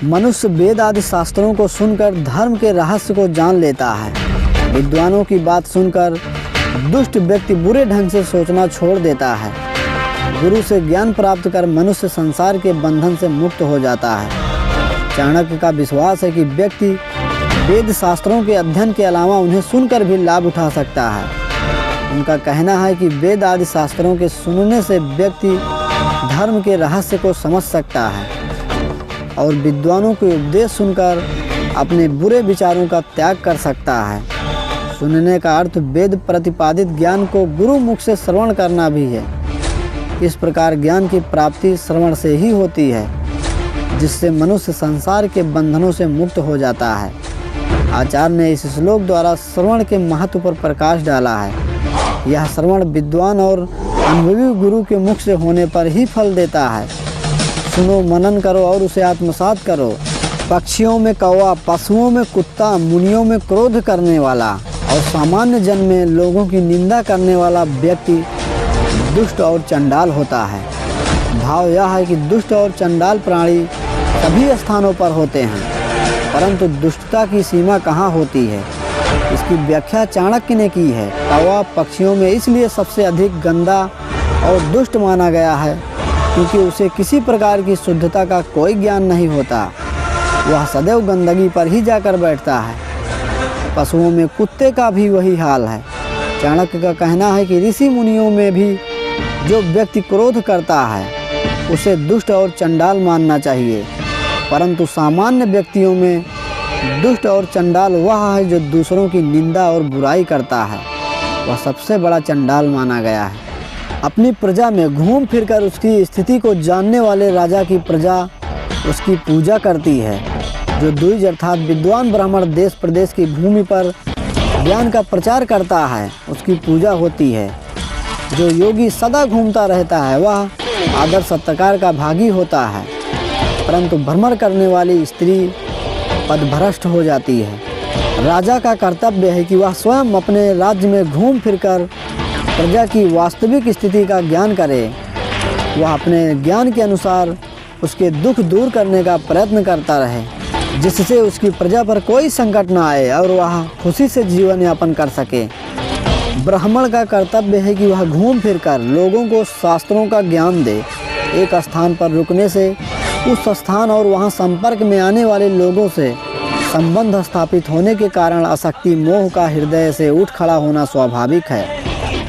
मनुष्य वेद आदि शास्त्रों को सुनकर धर्म के रहस्य को जान लेता है। विद्वानों की बात सुनकर दुष्ट व्यक्ति बुरे ढंग से सोचना छोड़ देता है। गुरु से ज्ञान प्राप्त कर मनुष्य संसार के बंधन से मुक्त हो जाता है। चाणक्य का विश्वास है कि व्यक्ति वेद शास्त्रों के अध्ययन के अलावा उन्हें सुनकर भी लाभ उठा सकता है। उनका कहना है कि वेद आदि शास्त्रों के सुनने से व्यक्ति धर्म के रहस्य को समझ सकता है और विद्वानों के उपदेश सुनकर अपने बुरे विचारों का त्याग कर सकता है। सुनने का अर्थ वेद प्रतिपादित ज्ञान को गुरु मुख से श्रवण करना भी है। इस प्रकार ज्ञान की प्राप्ति श्रवण से ही होती है, जिससे मनुष्य संसार के बंधनों से मुक्त हो जाता है। आचार्य ने इस श्लोक द्वारा श्रवण के महत्व पर प्रकाश डाला है। यह श्रवण विद्वान और अनुभवी गुरु के मुख से होने पर ही फल देता है। सुनो, मनन करो और उसे आत्मसात करो। पक्षियों में कौवा, पशुओं में कुत्ता, मुनियों में क्रोध करने वाला और सामान्य जन में लोगों की निंदा करने वाला व्यक्ति दुष्ट और चंडाल होता है। भाव यह है कि दुष्ट और चंडाल प्राणी सभी स्थानों पर होते हैं, परंतु दुष्टता की सीमा कहाँ होती है, इसकी व्याख्या चाणक्य ने की है। कौवा पक्षियों में इसलिए सबसे अधिक गंदा और दुष्ट माना गया है क्योंकि उसे किसी प्रकार की शुद्धता का कोई ज्ञान नहीं होता। वह सदैव गंदगी पर ही जाकर बैठता है। पशुओं में कुत्ते का भी वही हाल है। चाणक्य का कहना है कि ऋषि मुनियों में भी जो व्यक्ति क्रोध करता है उसे दुष्ट और चंडाल मानना चाहिए, परंतु सामान्य व्यक्तियों में दुष्ट और चंडाल वह है जो दूसरों की निंदा और बुराई करता है। वह सबसे बड़ा चंडाल माना गया है। अपनी प्रजा में घूम फिरकर उसकी स्थिति को जानने वाले राजा की प्रजा उसकी पूजा करती है। जो द्विज अर्थात विद्वान ब्राह्मण देश प्रदेश की भूमि पर ज्ञान का प्रचार करता है उसकी पूजा होती है। जो योगी सदा घूमता रहता है वह आदर सत्कार का भागी होता है, परंतु भ्रमण करने वाली स्त्री पदभ्रष्ट हो जाती है। राजा का कर्तव्य है कि वह स्वयं अपने राज्य में घूम फिरकर प्रजा की वास्तविक स्थिति का ज्ञान करे। वह अपने ज्ञान के अनुसार उसके दुख दूर करने का प्रयत्न करता रहे, जिससे उसकी प्रजा पर कोई संकट न आए और वह खुशी से जीवन यापन कर सके। ब्राह्मण का कर्तव्य है कि वह घूम फिरकर लोगों को शास्त्रों का ज्ञान दे। एक स्थान पर रुकने से उस स्थान और वहां संपर्क में आने वाले लोगों से संबंध स्थापित होने के कारण आसक्ति मोह का हृदय से उठ खड़ा होना स्वाभाविक है।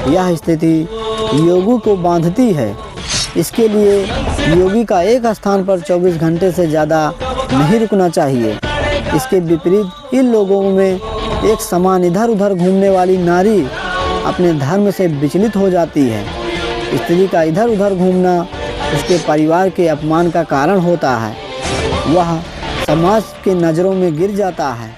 यह स्थिति योगी को बांधती है। इसके लिए योगी का एक स्थान पर 24 घंटे से ज़्यादा नहीं रुकना चाहिए। इसके विपरीत इन लोगों में एक समान इधर उधर घूमने वाली नारी अपने धर्म से विचलित हो जाती है। स्त्री का इधर उधर घूमना उसके परिवार के अपमान का कारण होता है। वह समाज के नज़रों में गिर जाता है।